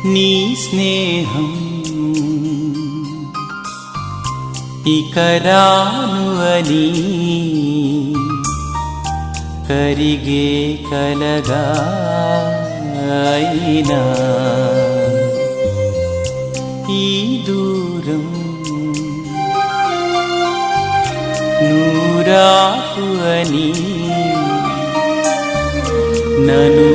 నీ స్నేహం ఇక రాను అని కరిగే కలగా అయినా ఈ దూరం నూరాకు అని నన్ను